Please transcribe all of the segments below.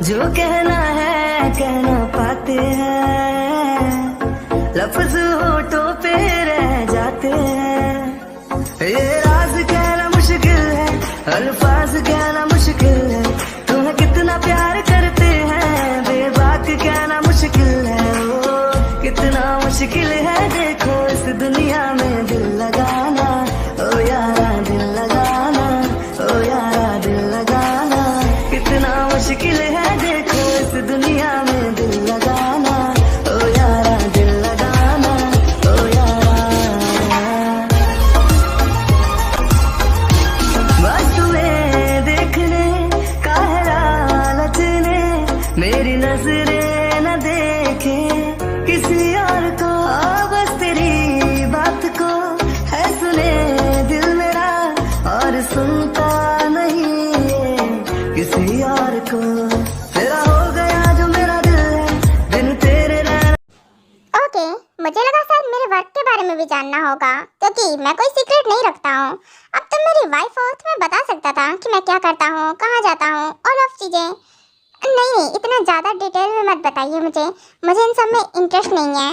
जो कहना है कह ना पाते हैं, लफ्ज होठों पे रह जाते हैं। ये राज कहना मुश्किल है, अल्फाज कहना मुश्किल है, तुम्हें कितना प्यार करते हैं बेबाक कहना मुश्किल है। ओ कितना मुश्किल है देखो इस दुनिया में दिल लगाना, ओ यारा दिल लगाना, ओ यारा दिल लगाना। कितना मुश्किल है देखो इस दुनिया में दिल लगाना, ओ यारा दिल लगाना, ओ यारा। बस तुम्हें देखने का है लालच ने, मेरी नजरें न देखे किसी और को। बस तेरी बात को है सुने दिल मेरा, और सुनता नहीं है किसी और को। तेरा हो गया जो मेरा दिल है, बिन तेरे रहना। ओके, मुझे लगा शायद मेरे वर्क के बारे में भी जानना होगा, क्योंकि मैं कोई सीक्रेट नहीं रखता हूँ। अब तुम मेरी वाइफ हो तो मैं बता सकता था कि मैं क्या करता हूँ, कहाँ जाता हूँ और ऑफ चीज़ें। नहीं, इतना ज़्यादा डिटेल में मत बताइए मुझे इन सब में इंटरेस्ट नहीं है।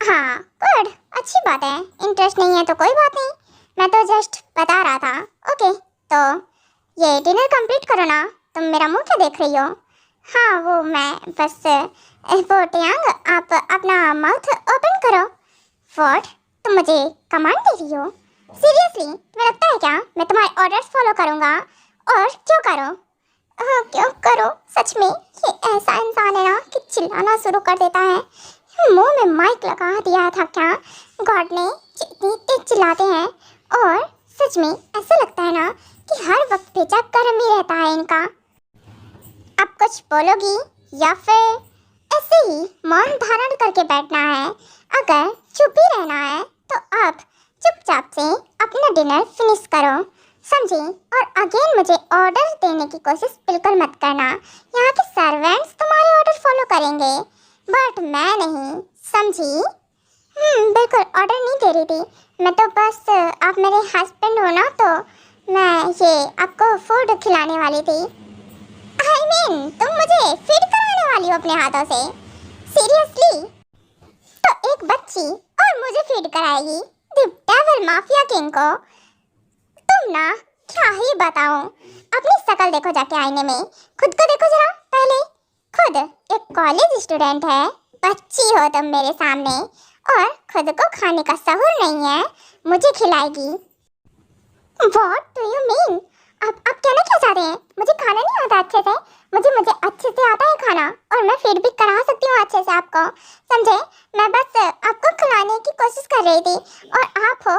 हाँ गुड, अच्छी बात है, इंटरेस्ट नहीं है तो कोई बात नहीं, मैं तो जस्ट बता रहा था। ओके, तो ये डिनर कंप्लीट करो ना। तुम मेरा मुंह क्या देख रही हो? हाँ वो मैं बस वो टियांग, आप अपना माउथ ओपन करो। व्हाट, तुम मुझे कमांड दे रही हो? सीरियसली तुम्हें लगता है क्या मैं तुम्हारे ऑर्डर्स फॉलो करूँगा? और क्यों करो? हाँ क्यों करो? सच में ये ऐसा इंसान है ना कि चिल्लाना शुरू कर देता है। मुंह में माइक लगा दिया था क्या गॉड ने? इतनी तेज चिल्लाते हैं, और सच में ऐसा लगता है ना कि हर वक्त भेजा गर्म ही रहता है इनका। अब कुछ बोलोगी या फिर ऐसे ही मौन धारण करके बैठना है? अगर चुप ही रहना है तो आप चुपचाप से अपना डिनर फिनिश करो, समझी? और अगेन मुझे ऑर्डर देने की कोशिश बिल्कुल मत करना। यहाँ के सर्वेंट्स तुम्हारे ऑर्डर फॉलो करेंगे, बट मैं नहीं, समझी? बिल्कुल ऑर्डर नहीं दे रही थी मैं तो, बस आप मेरे हस्बैंड हो ना, तो मैं ये आपको फूड खिलाने वाली थी। आई मीन तुम मुझे फीड कराने वाली हो अपने हाथों से? सीरियसली? तो एक बच्ची और मुझे फीड कराएगी? द डेविल माफिया किंग को। तुम ना क्या ही बताऊं, अपनी शक्ल देखो जाके आईने में, खुद को देखो जरा पहले। खुद एक कॉलेज स्टूडेंट है, बच्ची हो तुम मेरे सामने, और खुद को खाने का सहूर नहीं है, मुझे खिलाएगी। What do you mean? आप कहना क्या चाहते हैं? मुझे खाना नहीं आता अच्छे से? मुझे अच्छे से आता है खाना, और मैं फीड भी करा सकती हूँ अच्छे से आपको, समझे? मैं बस आपको खिलाने की कोशिश कर रही थी, और आप हो,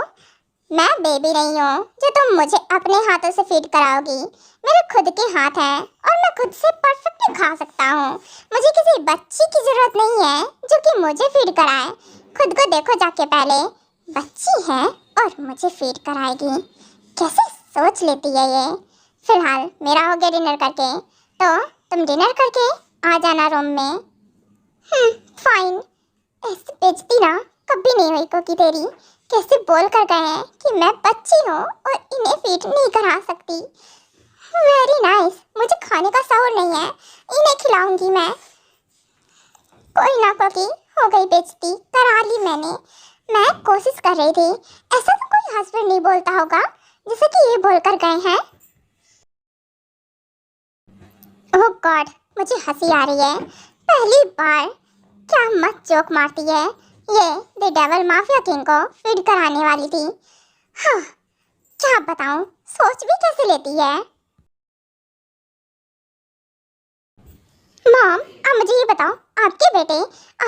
मैं बेबी नहीं हूँ जो तुम मुझे अपने हाथों से फीड कराओगी। मेरे खुद के हाथ हैं और मैं खुद से परफेक्टली खा सकता हूँ। मुझे किसी बच्ची की जरूरत नहीं है जो कि मुझे फीड कराए। खुद को देखो जाके पहले, बच्ची है और मुझे फीड कराएगी? कैसे सोच लेती है ये। फिलहाल मेरा हो गया डिनर करके, तो तुम डिनर करके आ जाना रूम में। फाइन। ऐसी बेइज्जती ना कभी नहीं हुई कोकी तेरी। कैसे बोल कर गए हैं कि मैं बच्ची हूँ और इन्हें फीड नहीं करा सकती। वेरी नाइस, मुझे खाने का शौक नहीं है, इन्हें खिलाऊंगी मैं। कोई ना कोकी, हो गई बेइज्जती, करा ली मैंने। मैं कोशिश कर रही थी, ऐसा तो कोई हस्बैंड नहीं बोलता होगा जैसे कि ये बोल कर गए हैं। ओह गॉड, मुझे हंसी आ रही है। पहली बार क्या मत जोक मारती है ये द डेविल माफिया किंग को फीड कराने वाली थी। हाँ क्या बताऊं, सोच भी कैसे लेती है। मॉम, आप मुझे ये बताओ, आपके बेटे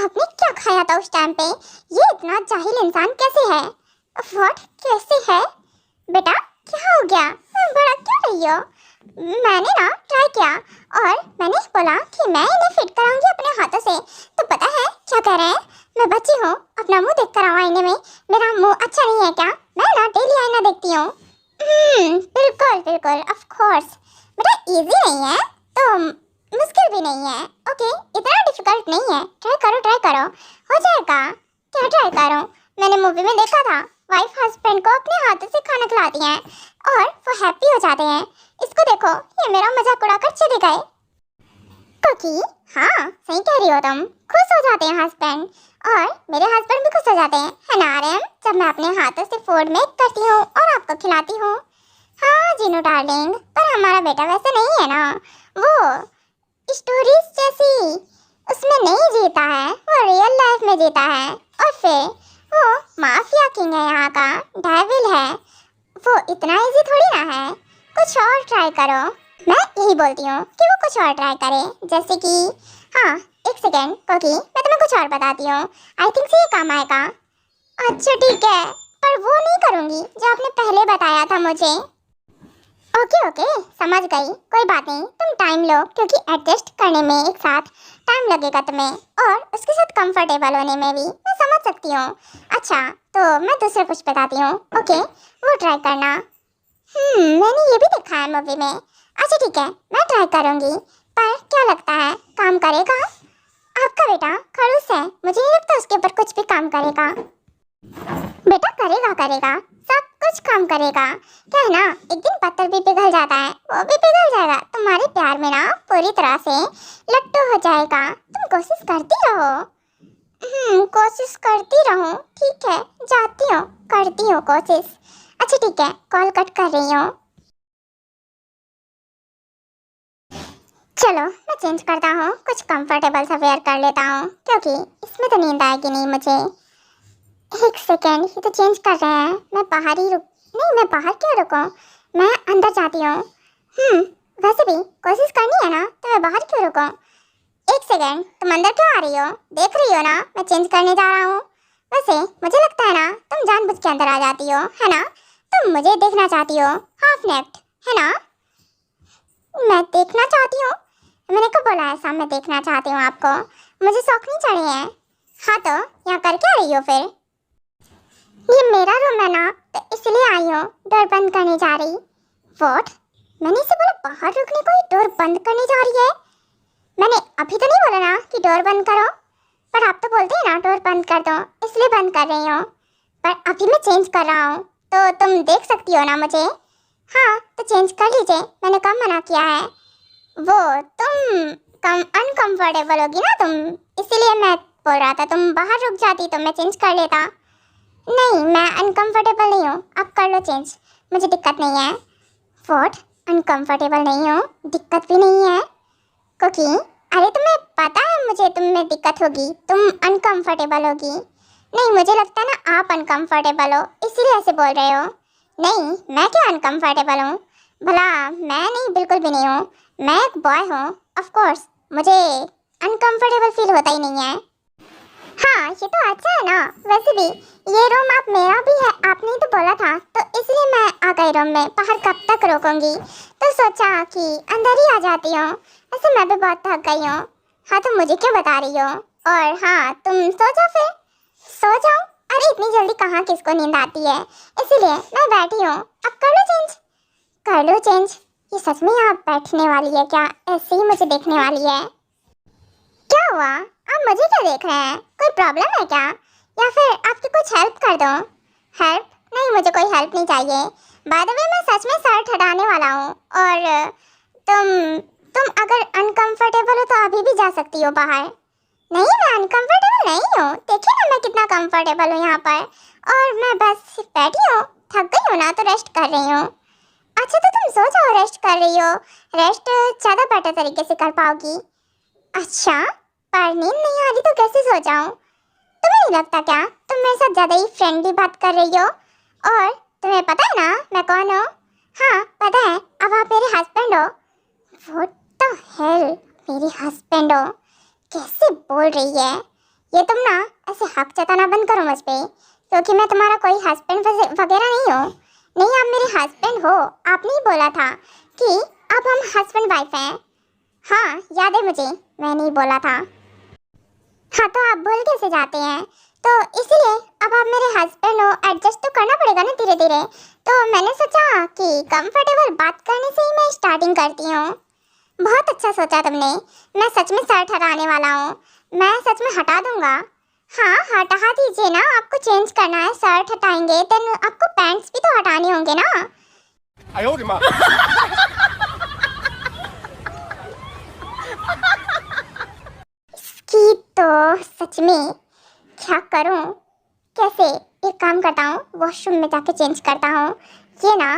आपने क्या खाया था उस टाइम पे? ये इतना जाहिल इंसान कैसे है? व्हाट, कैसे है? बेटा क्या हो गया, बड़ा क्यों रही हो? मैंने ना ट्राई किया और मैंने बोला कि मैं इन्हें फिट कराऊंगी अपने हाथों से, तो पता है क्या कह रहे हैं? मैं बच्ची हूँ, अपना मुंह देख कर आओ आईने में। मेरा मुंह अच्छा नहीं है क्या? मैं ना डेली आईना देखती हूँ। बिल्कुल बिल्कुल, ऑफ कोर्स। बेटा इजी नहीं है तो मुश्किल भी नहीं है, ओके? इतना डिफिकल्ट नहीं है, ट्राई करो, हो जाएगा। क्या ट्राई करो? मैंने मूवी में देखा था, वाइफ हस्बैंड को अपने हाथों से खाना खिलाती हैं और वो हैप्पी हो जाते हैं। इसको देखो, ये मेरा मजाक उड़ाकर चले गए। क्योंकि हाँ सही कह रही हो तुम, खुश हो जाते हैं हस्बैंड, और मेरे हस्बैंड भी खुश हो जाते हैं, है ना आर्यन, जब मैं अपने हाथों से फूड मेक करती हूँ और आपको खिलाती हूँ। हाँ जीनू डार्लिंग, पर हमारा बेटा वैसे नहीं है ना, वो स्टोरीज जैसी उसमें नहीं जीता है, वो रियल लाइफ में जीता है, और फिर वो माफिया किंग है, यहाँ का डेविल है, वो इतना इजी थोड़ी ना है। कुछ और ट्राई करो। मैं यही बोलती हूँ कि वो कुछ और ट्राई करे, जैसे कि हाँ एक सेकेंड क्योंकि मैं तुम्हें कुछ और बताती हूँ, आई थिंक से ये काम आएगा। अच्छा ठीक है, पर वो नहीं करूँगी जो आपने पहले बताया था मुझे। ओके ओके समझ गई, कोई बात नहीं, तुम टाइम लो, क्योंकि एडजस्ट करने में एक साथ टाइम लगेगा तुम्हें, और उसके साथ कंफर्टेबल होने में भी मैं समझ सकती हूँ। अच्छा तो मैं दूसरा कुछ बताती हूँ, ओके वो ट्राई करना। मैंने ये भी देखा है मूवी में। अच्छा ठीक है, मैं ट्राई करूँगी, पर क्या लगता है काम करेगा? आपका बेटा खड़ूस है, मुझे नहीं लगता उसके ऊपर कुछ भी काम करेगा। बेटा करेगा करेगा, सब कुछ काम करेगा। क्या है ना, एक दिन पत्थर भी पिघल जाता है, वो भी पिघल जाएगा, तुम्हारे प्यार में ना पूरी तरह से लट्टू हो जाएगा। तुम कोशिश करती रहो। कोशिश करती रहो, ठीक है, जाती हूँ, करती हूँ कोशिश। अच्छा ठीक है, कॉल कट कर रही हूँ। चलो मैं चेंज करता हूँ, कुछ कंफर्टेबल सा वेयर कर लेता हूँ, क्योंकि इसमें तो नींद आएगी नहीं मुझे। एक सेकेंड, ये तो चेंज कर रहे हैं, मैं बाहर ही नहीं, मैं बाहर क्यों रुकूं, मैं अंदर जाती हूँ। वैसे भी कोशिश करनी है ना, तो मैं बाहर क्यों रुकूं। एक सेकेंड, तुम अंदर क्यों आ रही हो, देख रही हो ना मैं चेंज करने जा रहा हूँ। वैसे मुझे लगता है ना तुम जानबूझ के अंदर आ जाती हो, है ना, तुम मुझे देखना चाहती हो हाफ नेक्ड, है ना। मैं देखना चाहती हूँ, मैंने कब बोला है सामने देखना चाहती हूँ आपको, मुझे शौक नहीं चढ़े हैं। हाँ तो यहाँ कर क्या रही हो फिर? ये मेरा रूम है ना, तो इसलिए आई हूँ, डोर बंद करने जा रही। व्हाट? मैंने इसे बोला बाहर रुकने को, डोर बंद करने जा रही है। मैंने अभी तो नहीं बोला ना कि डोर बंद करो, पर आप तो बोलते हैं ना डोर बंद कर दो, इसलिए बंद कर रही हूँ। पर अभी मैं चेंज कर रहा हूँ, तो तुम देख सकती हो ना मुझे। हाँ तो चेंज कर लीजिए, मैंने कब मना किया है। वो तुम कम अनकम्फर्टेबल होगी ना तुम, इसीलिए मैं बोल रहा था, तुम बाहर रुक जाती तो मैं चेंज कर लेता। नहीं मैं अनकंफर्टेबल नहीं हूँ, आप कर लो चेंज, मुझे दिक्कत नहीं है। व्हाट? अनकंफर्टेबल नहीं हो, दिक्कत भी नहीं है, क्योंकि अरे तुम्हें पता है मुझे तुम में दिक्कत होगी, तुम अनकंफर्टेबल होगी। नहीं मुझे लगता है ना आप अनकंफर्टेबल हो, इसीलिए ऐसे बोल रहे हो। नहीं मैं क्यों अनकंफर्टेबल हूँ, भला मैं नहीं, बिल्कुल भी नहीं हूँ, मैं एक बॉय हूँ, ऑफ कोर्स मुझे अनकंफर्टेबल फील होता ही नहीं है। हाँ ये तो अच्छा है ना, वैसे भी ये रूम आप मेरा भी है, आपने ही तो बोला था, तो इसलिए मैं आ गई रूम में, बाहर कब तक रोकूंगी, तो सोचा कि अंदर ही आ जाती हूँ। वैसे मैं भी बहुत थक गई हूँ। हाँ तो मुझे क्यों बता रही हो, और हाँ तुम सो जाओ फिर, सो जाओ। अरे इतनी जल्दी कहाँ किसको नींद आती है, इसीलिए मैं बैठी हूँ, अब कर लो चेंज, कर लो चेंज। ये सच में यहाँ बैठने वाली है क्या, ऐसे ही मुझे देखने वाली है? क्या हुआ, आप मुझे क्या देख रहे हैं, कोई प्रॉब्लम है क्या, या फिर आपकी कुछ हेल्प कर दो? हेल्प? नहीं मुझे कोई हेल्प नहीं चाहिए। बाय द वे मैं सच में शर्ट हटाने वाला हूँ, और तुम अगर अनकंफर्टेबल हो तो अभी भी जा सकती हो बाहर। नहीं मैं अनकंफर्टेबल नहीं हूँ, देखिए ना मैं कितना कंफर्टेबल हूँ यहाँ पर, और मैं बस बैठी हूँ, थक गई हूँ ना तो रेस्ट कर रही हूँ। अच्छा तो तुम सो जाओ, रेस्ट कर रही हो, रेस्ट ज़्यादा बेटर तरीके से कर पाओगी। अच्छा पर नींद नहीं आ रही तो कैसे सो जाऊं? तुम्हें नहीं लगता क्या तुम मेरे साथ ज़्यादा ही फ्रेंडली बात कर रही हो, और तुम्हें पता है ना मैं कौन हूँ? हाँ पता है, अब आप मेरे हस्बैंड हो। व्हाट द हेल, मेरे हस्बैंड हो, कैसे बोल रही है ये? तुम ना ऐसे हक जताना बंद करो मुझ पे, क्योंकि मैं तुम्हारा कोई हस्बैंड वगैरह नहीं हूँ। नहीं आप मेरे हस्बैंड हो, आपने ही बोला था कि अब हम हस्बैंड वाइफ हैं। हाँ याद है मुझे, मैंने ही बोला था। हाँ तो आप बोल कैसे जाते हैं, तो इसलिए अब आप मेरे हस्बैंड हो, एडजस्ट तो करना पड़ेगा ना धीरे धीरे, तो मैंने सोचा कि कंफर्टेबल बात करने से ही मैं स्टार्टिंग करती हूँ। बहुत अच्छा सोचा तुमने, मैं सच में शर्ट हटाने वाला हूँ, मैं सच में हटा दूंगा। हाँ हटा दीजिए ना, आपको चेंज करना है, शर्ट हटाएंगे देन आपको पैंट्स भी तो हटाने होंगे ना। 哎呦我的妈！ कि तो सच में क्या करूं? कैसे? एक काम करता हूँ, वॉशरूम में जाके चेंज करता हूँ। ये ना,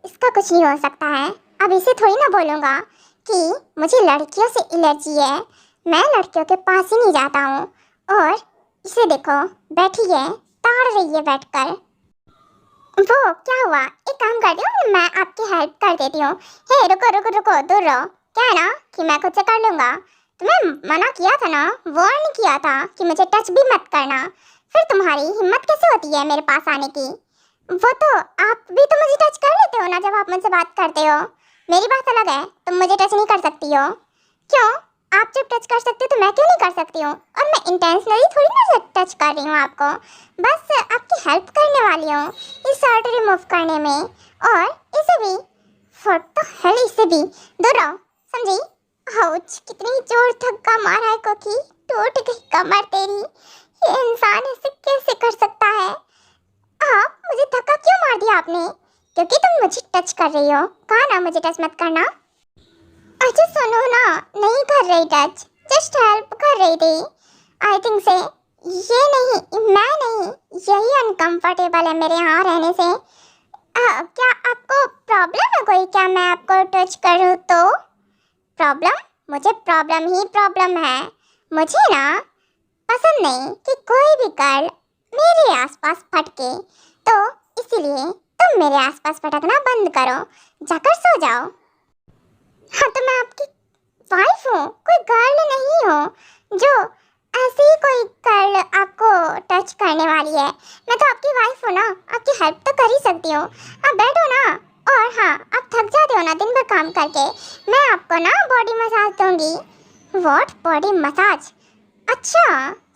इसका कुछ नहीं हो सकता है। अब इसे थोड़ी ना बोलूँगा कि मुझे लड़कियों से एलर्जी है, मैं लड़कियों के पास ही नहीं जाता हूँ। और इसे देखो, बैठी है, ताड़ रही है बैठकर। वो क्या हुआ? एक काम करती हूँ, मैं आपकी हेल्प कर देती हूँ। हे रुको रुको रुको, दूर रहो। क्या है ना कि मैं खुद से कर लूँगा। तुम्हें मना किया था ना, वार्न किया था कि मुझे टच भी मत करना। फिर तुम्हारी हिम्मत कैसे होती है मेरे पास आने की? वो तो आप भी तो मुझे टच कर लेते हो ना जब आप मुझसे बात करते हो। मेरी बात अलग है, तुम मुझे टच नहीं कर सकती हो। क्यों? आप जब टच कर सकते हो तो मैं क्यों नहीं कर सकती हूँ? और मैं इंटेंशनली थोड़ी ना टच कर रही हूँ आपको, बस आपकी हेल्प करने वाली हूँ इस शर्ट रिमूव करने में। और इसे भी, व्हाट द हेल, इसे भी दूर रहो, समझी? आउच, कितनी जोर धक्का मारा है कोकी, टूट गई कमर तेरी। ये इंसान ऐसे कैसे कर सकता है? आप मुझे धक्का क्यों मार दिया आपने? क्योंकि तुम मुझे टच कर रही हो। कहा ना मुझे टच मत करना। अच्छा सुनो ना, नहीं कर रही टच, जस्ट हेल्प कर रही थी। आई थिंक से ये नहीं, मैं नहीं, यही अनकंफर्टेबल है मेरे यहाँ रहने से। क्या आपको प्रॉब्लम है कोई? क्या मैं आपको टच करूँ तो? प्रॉब्लम? मुझे प्रॉब्लम ही प्रॉब्लम है। मुझे ना पसंद नहीं कि कोई भी गर्ल मेरे आसपास फटके, तो इसीलिए तुम मेरे आसपास फटकना बंद करो, जाकर सो जाओ। हाँ तो मैं आपकी वाइफ हूँ, कोई गर्ल नहीं हूँ जो ऐसे ही कोई गर्ल आपको टच करने वाली है। मैं तो आपकी वाइफ हूँ ना, आपकी हेल्प तो कर ही सकती हूँ। आप बैठो ना। और हाँ, आप थक जाते हो ना दिन भर काम करके, मैं आपको ना बॉडी मसाज दूंगी। What, body massage? अच्छा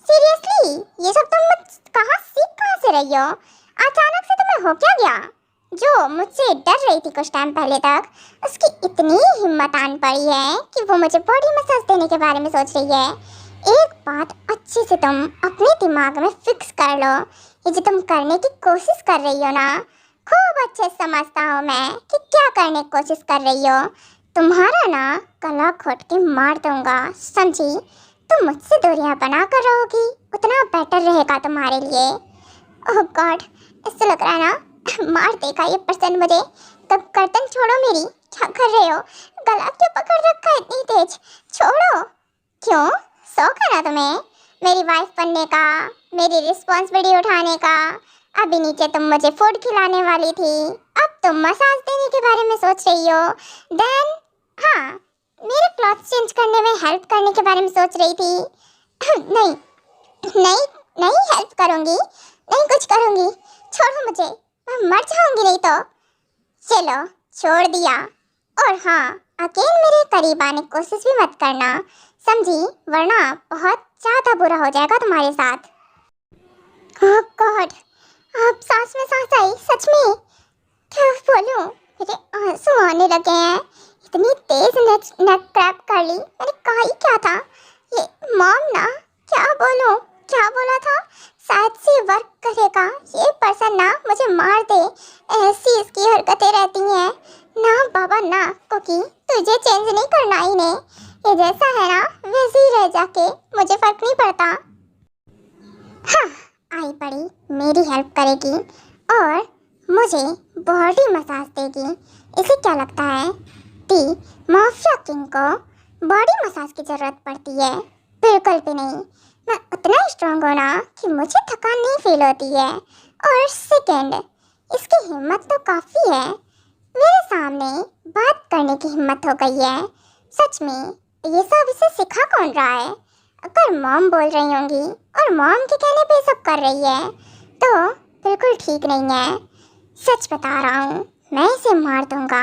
सीरियसली? ये सब तुम कहाँ से रही हो? अचानक से तुम्हें हो क्या गया? जो मुझसे डर रही थी कुछ टाइम पहले तक, उसकी इतनी हिम्मत आन पड़ी है कि वो मुझे बॉडी मसाज देने के बारे में सोच रही है। एक बात अच्छे से तुम अपने दिमाग में फिक्स कर लो, ये जो तुम करने की कोशिश कर रही हो ना, खूब अच्छे से समझता हूँ मैं कि क्या करने की कोशिश कर रही हो। तुम्हारा ना गला घोट के मार दूंगा, समझी? तुम मुझसे दूरियां बना कर रहोगी, उतना बेटर रहेगा तुम्हारे लिए। ओह गॉड, इससे लग रहा है ना मार देगा ये पर्सन मुझे। तो गर्दन छोड़ो मेरी, क्या कर रहे हो? गला क्यों पकड़ रखा है इतनी तेज? छोड़ो। क्यों? शौक है ना तुम्हें मेरी वाइफ बनने का, मेरी रिस्पॉन्सिबिलिटी उठाने का? अभी नीचे तुम मुझे फूड खिलाने वाली थी, अब तुम मसाज देने के बारे में सोच रही हो। देन हाँ, मेरे क्लॉथ चेंज करने में हेल्प करने के बारे में सोच रही थी। नहीं नहीं नहीं, हेल्प करूँगी नहीं, कुछ करूँगी। छोड़ो मुझे, मैं मर जाऊँगी नहीं तो। चलो छोड़ दिया। और हाँ, अकेले मेरे करीब आने की कोशिश भी मत करना, समझी? वरना बहुत ज़्यादा बुरा हो जाएगा तुम्हारे साथ। ओह गॉड, आप सांस में सांस आई, सच में? क्या बोलूं, मेरे आंसू आने लगे हैं। इतनी तेज नेक क्रैप कर ली मैंने, कहा ही क्या था ये। मॉम ना, क्या बोलूं, क्या बोला था? शायद से वर्क करेगा, ये पर्सन ना मुझे मार दे, ऐसी इसकी हरकतें रहती हैं ना। बाबा ना, क्योंकि तुझे चेंज नहीं करना इन्हें, ये जैसा है ना वैसे ही रह जाके, मुझे फर्क नहीं पड़ता। हाँ, आई पड़ी मेरी हेल्प करेगी और मुझे बॉडी मसाज देगी। इसे क्या लगता है कि माफिया किंग को बॉडी मसाज की ज़रूरत पड़ती है? बिल्कुल भी नहीं। मैं उतना स्ट्रांग हूँ ना कि मुझे थकान नहीं फील होती है। और सेकंड, इसकी हिम्मत तो काफ़ी है, मेरे सामने बात करने की हिम्मत हो गई है। सच में ये सब इसे सिखा कौन रहा है? अगर मॉम बोल रही होंगी और मॉम के कहने पे सब कर रही है तो बिल्कुल ठीक नहीं है। सच बता रहा हूँ, मैं इसे मार दूंगा।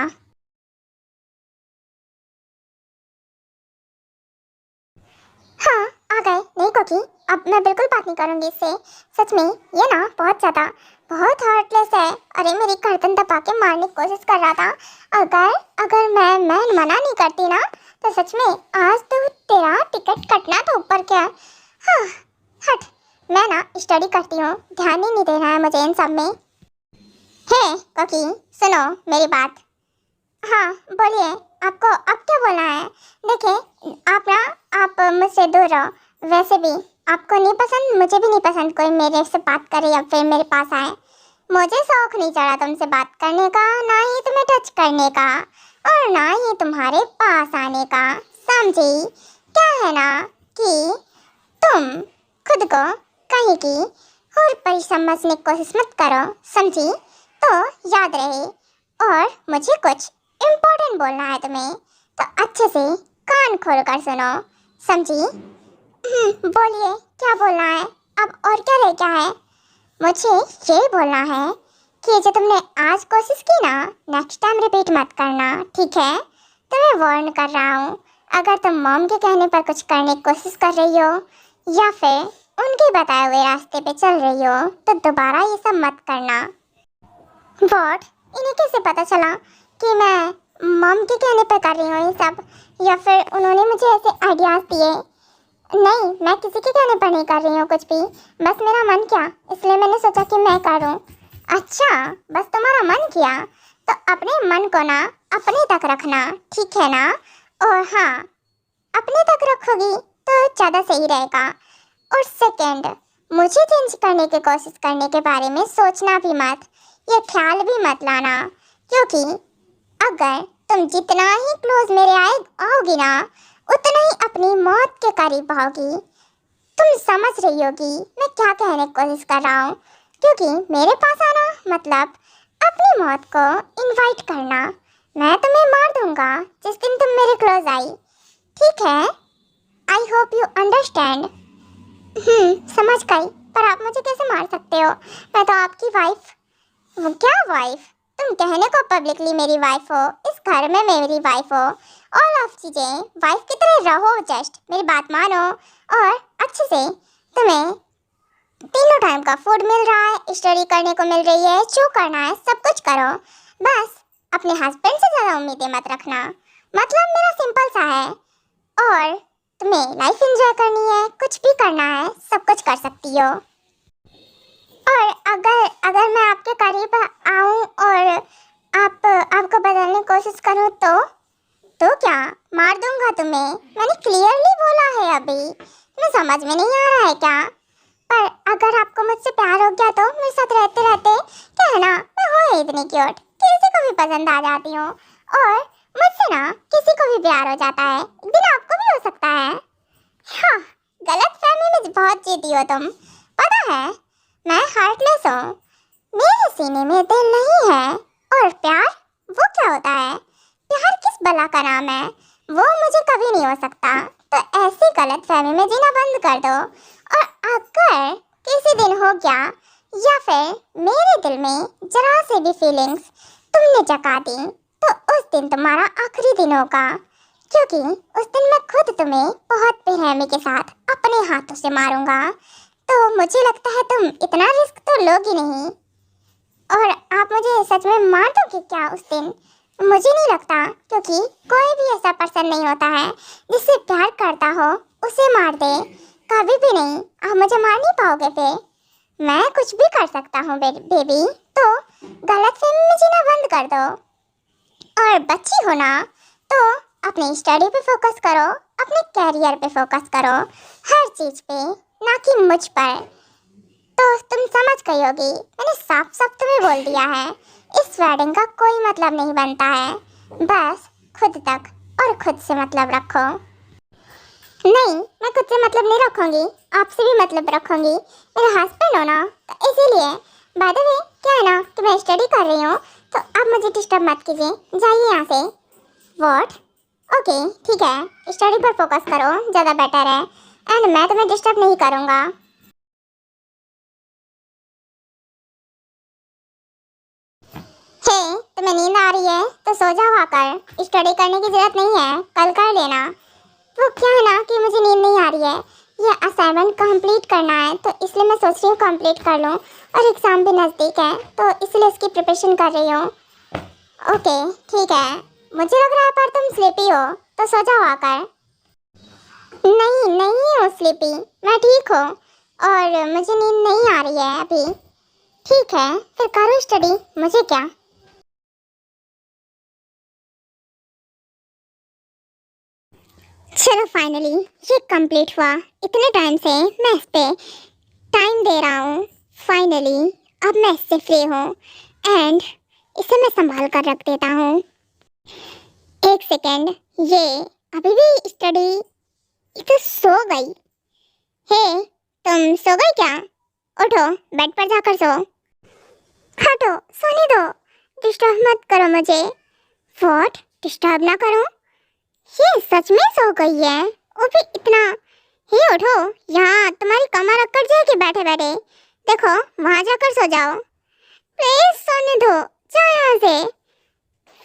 हाँ आ गए, नहीं कोकी, अब मैं बिल्कुल बात नहीं करूँगी इससे। सच में ये ना बहुत हार्टलेस है। अरे मेरी गर्दन दबा के मारने की कोशिश कर रहा था। अगर मैं मना नहीं करती ना तो सच में आज तो तेरा टिकट कटना था ऊपर क्या। हाँ हट, मैं ना स्टडी करती हूँ, ध्यान ही नहीं देना है मुझे इन सब में। हे कोकी, सुनो मेरी बात। हाँ बोलिए, आपको अब क्या बोलना है? देखिए आप मुझसे दूर रहो, वैसे भी आपको नहीं पसंद, मुझे भी नहीं पसंद कोई मेरे से बात करे या फिर मेरे पास आए। मुझे शौक नहीं चढ़ा तुमसे बात करने का, ना ही तुम्हें टच करने का और ना ही तुम्हारे पास आने का, समझी? क्या है ना कि तुम खुद को कहीं की और परी समझने की कोशिश मत करो, समझी? तो याद रहे। और मुझे कुछ इम्पोर्टेंट बोलना है तुम्हें, तो अच्छे से कान खोल कर सुनो, समझी? बोलिए क्या बोलना है अब, और क्या रह गया है? मुझे ये बोलना है कि जो तुमने आज कोशिश की ना, नेक्स्ट टाइम रिपीट मत करना, ठीक है? तुम्हें वार्न कर रहा हूँ। अगर तुम मॉम के कहने पर कुछ करने की कोशिश कर रही हो या फिर उनके बताए हुए रास्ते पे चल रही हो तो दोबारा ये सब मत करना। व्हाट? इन्हें कैसे पता चला कि मैं मॉम के कहने पर कर रही हूँ ये सब, या फिर उन्होंने मुझे ऐसे आइडियाज़ दिए? नहीं, मैं किसी के कहने पर नहीं कर रही हूँ कुछ भी, बस मेरा मन किया इसलिए मैंने सोचा कि मैं करूँ। अच्छा, बस तुम्हारा मन किया तो अपने मन को ना अपने तक रखना, ठीक है ना? और हाँ, अपने तक रखोगी तो ज़्यादा सही रहेगा। और सेकंड, मुझे चेंज करने की कोशिश करने के बारे में सोचना भी मत, ये ख्याल भी मत लाना, क्योंकि अगर तुम जितना ही क्लोज मेरे आओगी ना, उतना ही अपनी मौत के करीब आओगी। तुम समझ रही होगी मैं क्या कहने की कोशिश कर रहा हूँ, क्योंकि मेरे पास आना मतलब अपनी मौत को इनवाइट करना। मैं तुम्हें मार दूंगा जिस दिन तुम मेरे क्लोज आई, ठीक है? I hope you understand. समझ गई, पर आप मुझे कैसे मार सकते हो? मैं तो आपकी वाइफ। वो क्या वाइफ? तुम कहने को पब्लिकली मेरी वाइफ हो, इस घर में मेरी वाइफ हो, ऑल ऑफ चीजें वाइफ की तरह रहो, जस्ट मेरी बात मानो और अच्छे से तुम्हें तीनों टाइम का फूड मिल रहा है, स्टडी करने को मिल रही है, जो करना है सब कुछ करो, बस अपने हस्बैंड से ज़्यादा उम्मीदें मत रखना। मतलब मेरा सिंपल सा है, और तुम्हें लाइफ एंजॉय करनी है, कुछ भी करना है, सब कुछ कर सकती हो। और अगर मैं आपके करीब आऊँ और आपको बदलने की कोशिश करूँ तो क्या मार दूंगा तुम्हें? मैंने क्लियरली बोला है अभी, तुम्हें समझ में नहीं आ रहा है क्या? पर अगर आपको मुझसे प्यार हो गया तो मेरे साथ रहते रहते कहना मैं हूँ इतनी क्यूट, किसी को भी पसंद आ जाती हूँ, और मुझसे ना किसी को भी प्यार हो जाता है, एक दिन आपको भी हो सकता है। हाँ, गलत फहमी में बहुत जीती हो तुम, पता है मैं हार्टलेस हूँ, मेरे सीने में दिल नहीं है। और प्यार वो क्या होता है? प्यार किस बला का नाम है? वो मुझे कभी नहीं हो सकता। तो ऐसी गलत फहमी में जीना बंद कर दो, और अगर किसी दिन हो गया या फिर मेरे दिल में जरा से भी फीलिंग्स तुमने जगा दी तो उस दिन तुम्हारा आखिरी दिन होगा, क्योंकि उस दिन मैं खुद तुम्हें बहुत बेरहमी के साथ अपने हाथों से मारूंगा। तो मुझे लगता है तुम इतना रिस्क तो लोगी नहीं, और आप मुझे सच में मार दोगे क्या उस दिन? मुझे नहीं लगता, क्योंकि कोई भी ऐसा पर्सन नहीं होता है जिससे प्यार करता हो उसे मार दे, कभी भी नहीं। आप मुझे मार नहीं पाओगे फिर। मैं कुछ भी कर सकता हूँ बेबी, तो गलतफहमी में जीना बंद कर दो, और बच्ची हो ना तो अपनी स्टडी पे फोकस करो, अपने कैरियर पे फोकस करो, हर चीज़ पे, ना कि मुझ पर। तो तुम समझ गई होगी, मैंने साफ साफ तुम्हें बोल दिया है, इस वेडिंग का कोई मतलब नहीं बनता है, बस खुद तक और खुद से मतलब रखो। नहीं, मैं खुद से मतलब नहीं रखूंगी, आपसे भी मतलब रखूंगी, मेरा हस्बैंड हो ना, तो इसीलिए। बाय द वे क्या है ना कि मैं स्टडी कर रही हूँ, तो आप मुझे डिस्टर्ब मत कीजिए, जाइए यहाँ से। व्हाट? ओके ठीक है, स्टडी पर फोकस करो, ज़्यादा बेटर है, एंड मैं तुम्हें डिस्टर्ब नहीं करूँगा। हे, तुम्हें नींद आ रही है तो सो जाओ आकर, स्टडी करने की जरूरत नहीं है, कल कर लेना। वो क्या है ना कि मुझे नींद नहीं आ रही है, ये असाइनमेंट कंप्लीट करना है, तो इसलिए मैं सोच रही हूँ कंप्लीट कर लूँ, और एग्ज़ाम भी नज़दीक है तो इसलिए इसकी प्रिपरेशन कर रही हूँ। ओके ठीक है, मुझे लग रहा है पर तुम स्लीपी हो, तो सो जाओ आकर। नहीं नहीं हूँ स्लीपी, मैं ठीक हूँ और मुझे नींद नहीं आ रही है अभी। ठीक है फिर करो स्टडी, मुझे क्या। चलो फाइनली ये कंप्लीट हुआ। इतने टाइम से मैं इस पे टाइम दे रहा हूँ, फाइनली अब मैं इससे फ्री हूँ एंड इसे मैं संभाल कर रख देता हूँ। एक सेकेंड, ये अभी भी स्टडी, ये तो सो गई। हे, तुम सो गई क्या? उठो, बेड पर जाकर सो। हटो, सोने दो, डिस्टर्ब मत करो मुझे। व्हाट? डिस्टर्ब ना करो? ये सच में सो गई है, वो भी इतना। हे उठो, यहाँ तुम्हारी कमर अकड़ जाएगी बैठे बैठे। देखो वहाँ जाकर सो जाओ। प्लीज सोने दो, जाओ यहाँ से।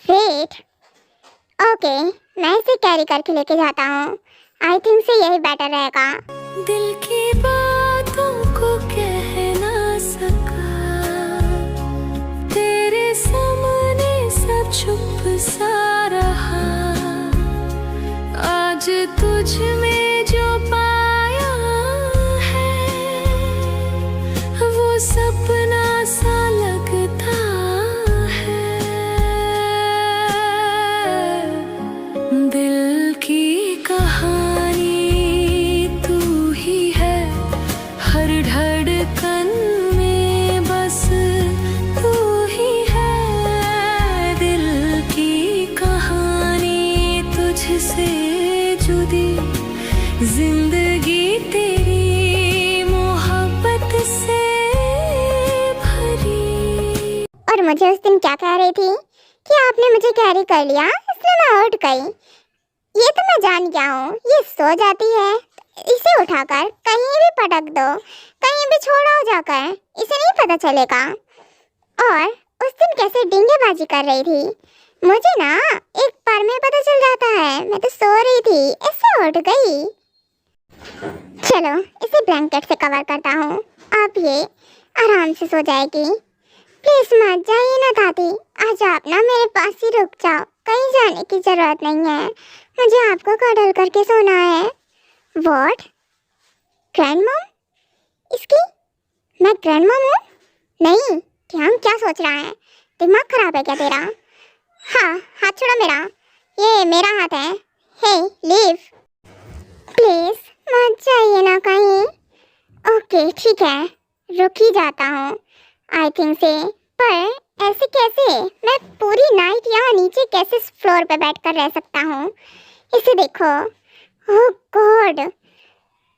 वेट, ओके, मैं इसे कैरी करके लेके जाता हूँ। आई थिंक से यही बेटर रहेगा। दिल की बातों को कह ना सका, तेरे सामने सब चुप सा रहा। आज तुझ में जो पाया है, वो सपना सा लगता है। दिल की कहानी तू ही है, हर धड़कन में बस तू ही है। दिल की कहानी तुझसे जुदी, जिंदगी तेरी मोहब्बत से भरी। और मुझे उस दिन क्या कह रही थी कि आपने मुझे कैरी कर लिया इसलिए मैं उठ गई। ये तो मैं जान गया हूँ, ये सो जाती है, इसे उठाकर कहीं भी पटक दो, कहीं भी छोड़ो जाकर, इसे नहीं पता चलेगा। और उस दिन कैसे डिंगेबाजी कर रही थी, मुझे ना एक बार में पता चल जाता है। मैं तो सो रही थी, ऐसे उठ गई। चलो इसे ब्लैंकेट से कवर करता हूँ, अब ये आराम से सो जाएगी। प्लीज मत जाइए ना दादी, आज आप ना मेरे पास ही रुक जाओ, कहीं जाने की जरूरत नहीं है, मुझे आपको कडल करके सोना है। व्हाट? Grand mom? इसकी मैं ग्रैंड मॉम हूँ? नहीं, क्या सोच रहा है, दिमाग खराब है क्या तेरा? हाँ, हाथ छोड़ो मेरा, ये मेरा हाथ है। हे लीव, प्लीज मत जाइए ना कहीं। ओके ठीक है, रुक ही जाता हूँ आई थिंक से। पर ऐसे कैसे, मैं पूरी नाइट यहाँ नीचे कैसे फ्लोर पे बैठ कर रह सकता हूँ? इसे देखो, ओह गॉड,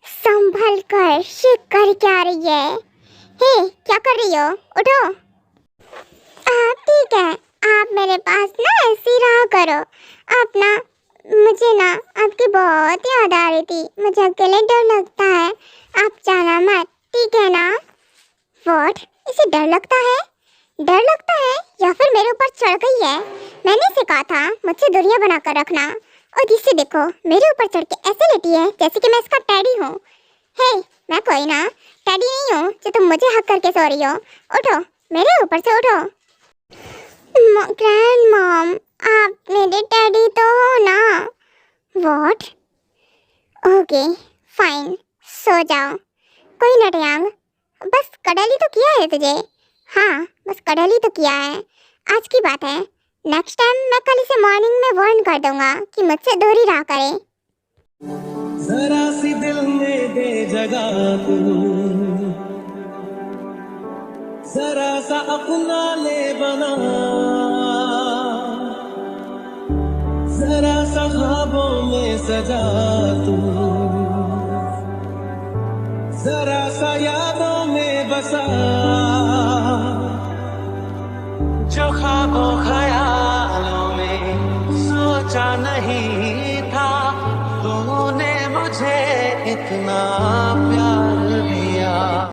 संभल कर, ये कर क्या रही है? हे क्या कर रही हो, उठो। आप ठीक है, आप मेरे पास ना ऐसी रहा करो। आप ना, मुझे ना आपकी बहुत याद आ रही थी, मुझे अकेले डर लगता है, आप जाना मत, ठीक है ना? व्हाट? इसे डर लगता है? डर लगता है या फिर मेरे ऊपर चढ़ गई है? मैंने इसे कहा था मुझसे दूरियां बनाकर रखना, और इसे देखो मेरे ऊपर चढ़ के ऐसे लेटी है जैसे कि मैं इसका टैडी हूँ। हे, मैं कोई ना टैडी नहीं हूँ जो तुम मुझे हक करके सो रही हो। उठो, मेरे ऊपर से उठो। ग्रैंड मॉम, आप मेरे टैडी तो हो ना? व्हाट? ओके फाइन, सो जाओ, कोई ना टयांग, बस कडल ही तो किया है तुझे। हाँ, बस कडल ही तो किया है, आज की बात है। नेक्स्ट टाइम मैं कल इसे मॉर्निंग में वार्न कर दूंगा कि मुझसे दूरी रहा करे। जरा सी दिल में दे जगह तू, जरा सा अपना ले बना, जरा सा ख्वाबों में सजा तू, जरा सा यादों में बसा, जो ख्वाबों ख्यालों में सोचा नहीं था, तूने मुझे इतना प्यार दिया।